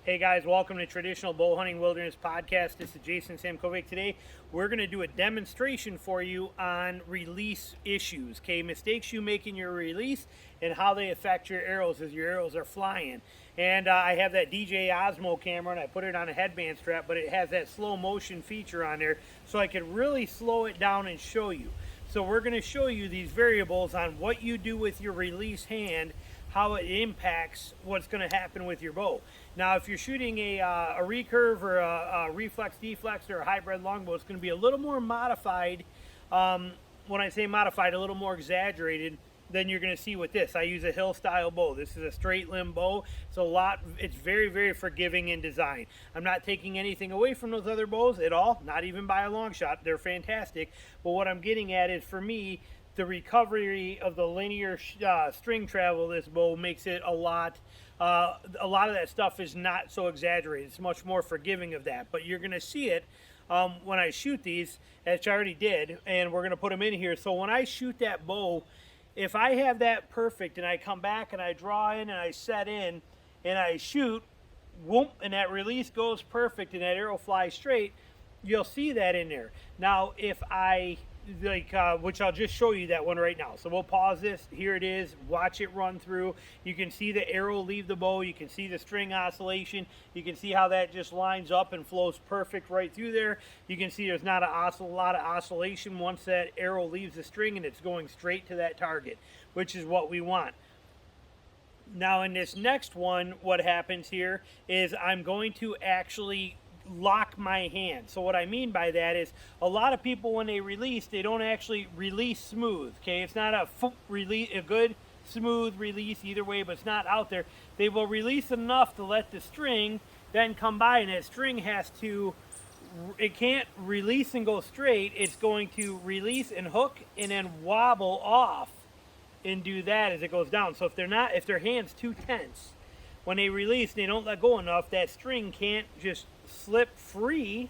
Hey guys, welcome to Traditional Bow Hunting Wilderness Podcast. This is Jason Samkovic. Today we're going to do a demonstration for you on release issues, okay? Mistakes you make in your release and how they affect your arrows as your arrows are flying. And I have that DJI Osmo camera and I put it on a headband strap, but it has that slow motion feature on there so I could really slow it down and show you. So we're going to show you these variables on what you do with your release hand, how it impacts what's going to happen with your bow. Now, if you're shooting a recurve or a reflex deflex or a hybrid longbow, it's going to be a little more modified. When I say modified, a little more exaggerated than you're going to see with this. I use a hill style bow. This is a straight limb bow. It's very, very forgiving in design. I'm not taking anything away from those other bows at all, not even by a long shot. They're fantastic. But what I'm getting at is, for me, the recovery of the linear string travel of this bow makes it a lot of that stuff is not so exaggerated. It's much more forgiving of that. But you're going to see it when I shoot these, as I already did, and we're going to put them in here. So when I shoot that bow, if I have that perfect and I come back and I draw in and I set in and I shoot, whoop, and that release goes perfect and that arrow flies straight, you'll see that in there. Now, if I which I'll just show you that one right now. So we'll pause this. Here it is. Watch it run through. You can see the arrow leave the bow. You can see the string oscillation. You can see how that just lines up and flows perfect right through there. You can see there's not a lot of oscillation once that arrow leaves the string, and it's going straight to that target, which is what we want. Now in this next one, what happens here is I'm going to actually lock my hand. So what I mean by that is, a lot of people, when they release, they don't actually release smooth. Okay, it's not a good smooth release either way, but it's not out there. They will release enough to let the string then come by, and that string it can't release and go straight. It's going to release and hook and then wobble off and do that as it goes down. So if their hand's too tense when they release and they don't let go enough, that string can't just slip free.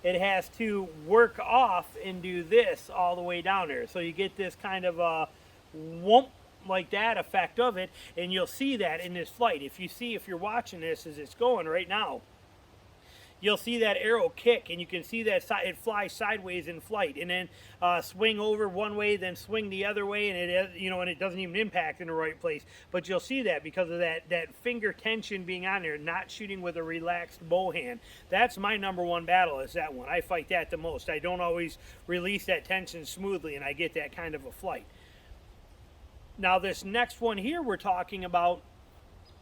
It has to work off and do this all the way down there. So you get this kind of a whoomp like that effect of it, and you'll see that in this flight. If you're watching this as it's going right now, you'll see that arrow kick, and you can see that it flies sideways in flight, and then swing over one way, then swing the other way, and it doesn't even impact in the right place. But you'll see that because of that finger tension being on there, not shooting with a relaxed bow hand. That's my number one battle, is that one. I fight that the most. I don't always release that tension smoothly, and I get that kind of a flight. Now this next one here we're talking about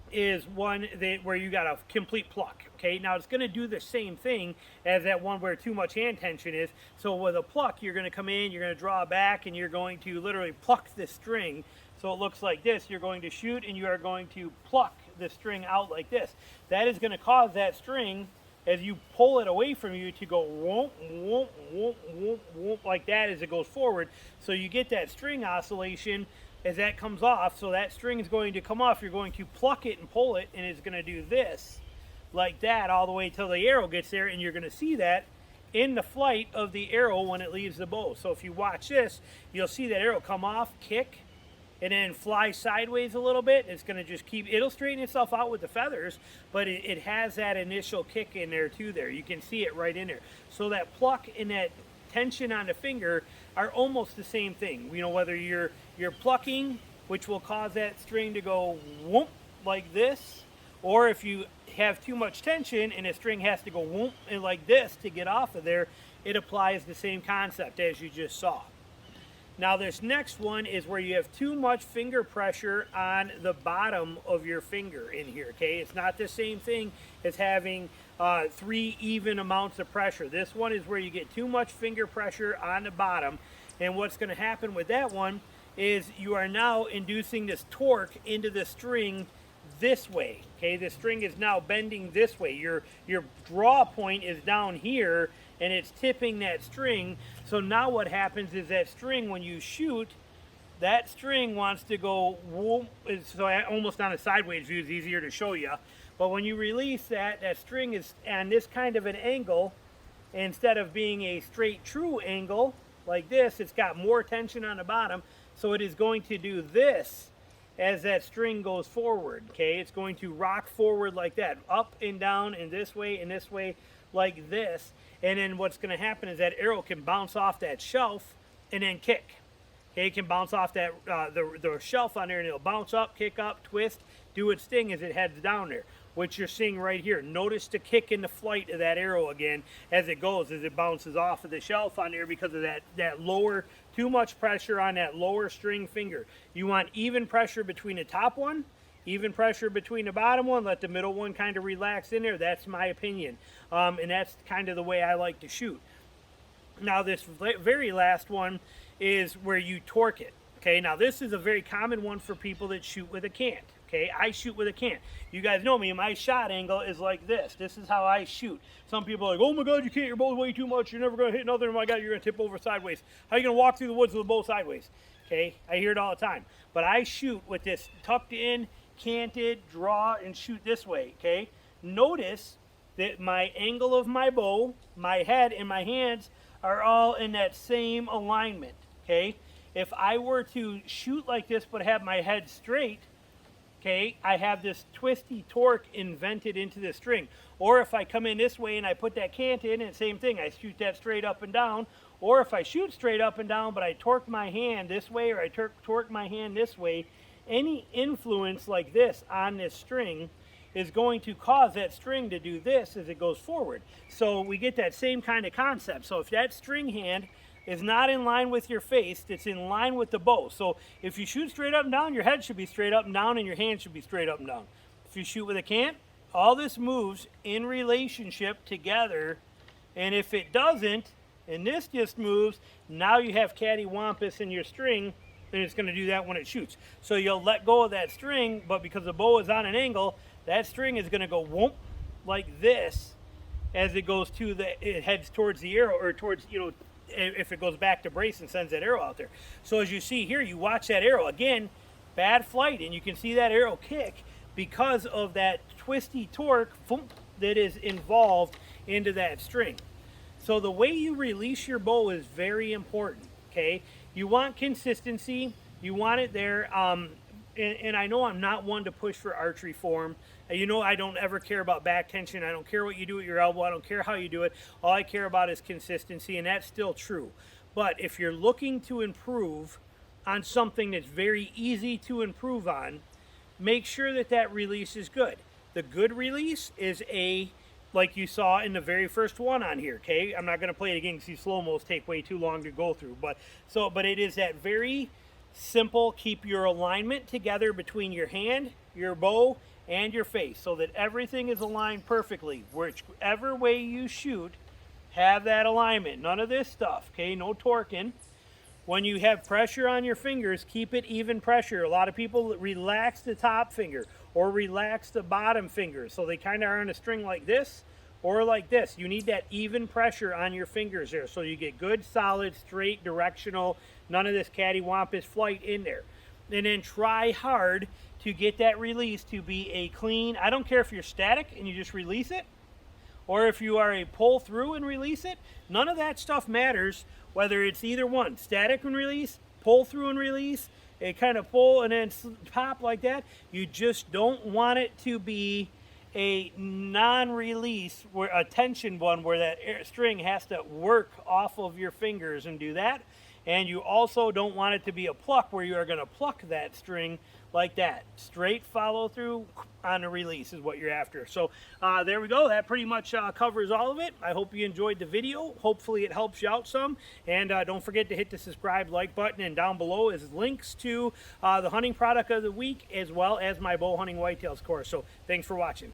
is one where you got a complete pluck. Okay, now it's going to do the same thing as that one where too much hand tension is. So with a pluck, you're going to come in, you're going to draw back, and you're going to literally pluck the string. So it looks like this. You're going to shoot, and you are going to pluck the string out like this. That is going to cause that string, as you pull it away from you, to go whoomp, whoomp, whoomp, whoomp, whoomp, like that as it goes forward. So you get that string oscillation as that comes off. So that string is going to come off. You're going to pluck it and pull it, and it's going to do this like that all the way till the arrow gets there, and you're going to see that in the flight of the arrow when it leaves the bow. So if you watch this, you'll see that arrow come off, kick, and then fly sideways a little bit. It's going to just it'll straighten itself out with the feathers, but it has that initial kick in there too there. You can see it right in there. So that pluck and that tension on the finger are almost the same thing. Whether you're plucking, which will cause that string to go whoomp like this, or if you have too much tension and a string has to go whoomp and like this to get off of there, it applies the same concept as you just saw. Now this next one is where you have too much finger pressure on the bottom of your finger in here. Okay, it's not the same thing as having 3 even amounts of pressure. This one is where you get too much finger pressure on the bottom, and what's going to happen with that one is you are now inducing this torque into the string this way. Okay, the string is now bending this way. Your draw point is down here, and it's tipping that string. So now what happens is that string, when you shoot, that string wants to go whoop. So almost on a sideways view is easier to show you. But when you release that string is on this kind of an angle, instead of being a straight true angle like this, it's got more tension on the bottom. So it is going to do this as that string goes forward, okay? It's going to rock forward like that, up and down and this way like this. And then what's going to happen is that arrow can bounce off that shelf and then kick. Okay, it can bounce off that the shelf on there, and it'll bounce up, kick up, twist, do its thing as it heads down there. What you're seeing right here. Notice the kick in the flight of that arrow again as it goes, as it bounces off of the shelf on there because of that lower, too much pressure on that lower string finger. You want even pressure between the top one, even pressure between the bottom one, let the middle one kind of relax in there. That's my opinion. And that's kind of the way I like to shoot. Now this very last one is where you torque it. Okay, now this is a very common one for people that shoot with a cant. Okay, I shoot with a cant. You guys know me, my shot angle is like this. This is how I shoot. Some people are like, oh my God, you can't, your bow's way too much. You're never gonna hit nothing. Oh my God, you're gonna tip over sideways. How are you gonna walk through the woods with a bow sideways? Okay, I hear it all the time. But I shoot with this tucked in, canted, draw, and shoot this way, okay? Notice that my angle of my bow, my head, and my hands are all in that same alignment, okay? If I were to shoot like this but have my head straight, okay, I have this twisty torque invented into the string. Or if I come in this way and I put that cant in, and same thing, I shoot that straight up and down. Or if I shoot straight up and down, but I torque my hand this way, or I torque my hand this way, any influence like this on this string is going to cause that string to do this as it goes forward. So we get that same kind of concept. So if that string hand is not in line with your face, it's in line with the bow. So if you shoot straight up and down, your head should be straight up and down and your hand should be straight up and down. If you shoot with a cant, all this moves in relationship together, and if it doesn't, and this just moves, now you have cattywampus in your string, and it's going to do that when it shoots. So you'll let go of that string, but because the bow is on an angle, that string is going to go whoop like this as it goes to it heads towards the arrow, or towards, you know, if it goes back to brace and sends that arrow out there. So as you see here, you watch that arrow again, bad flight, and you can see that arrow kick because of that twisty torque that is involved into that string. So the way you release your bow is very important, okay? You want consistency, you want it there, and I know I'm not one to push for archery form. You know, I don't ever care about back tension. I don't care what you do at your elbow. I don't care how you do it. All I care about is consistency, and that's still true. But if you're looking to improve on something that's very easy to improve on, make sure that that release is good. The good release is like you saw in the very first one on here, okay? I'm not going to play it again because these slow-mos take way too long to go through. But it is that very simple, keep your alignment together between your hand, your bow, and your face so that everything is aligned perfectly. Whichever way you shoot, have that alignment. None of this stuff, okay? No torquing. When you have pressure on your fingers, keep it even pressure. A lot of people relax the top finger or relax the bottom finger. So they kind of are on a string like this or like this. You need that even pressure on your fingers there so you get good, solid, straight, directional, none of this cattywampus flight in there. And then try hard to get that release to be a clean, I don't care if you're static and you just release it, or if you are a pull through and release it. None of that stuff matters, whether it's either one, static and release, pull through and release, a kind of pull and then pop like that. You just don't want it to be a non-release, where a tension one where that string has to work off of your fingers and do that. And you also don't want it to be a pluck where you are going to pluck that string like that. Straight follow through on the release is what you're after. So there we go. That pretty much covers all of it. I hope you enjoyed the video. Hopefully it helps you out some. And don't forget to hit the subscribe, like button, and down below is links to the hunting product of the week as well as my bow hunting whitetails course. So thanks for watching.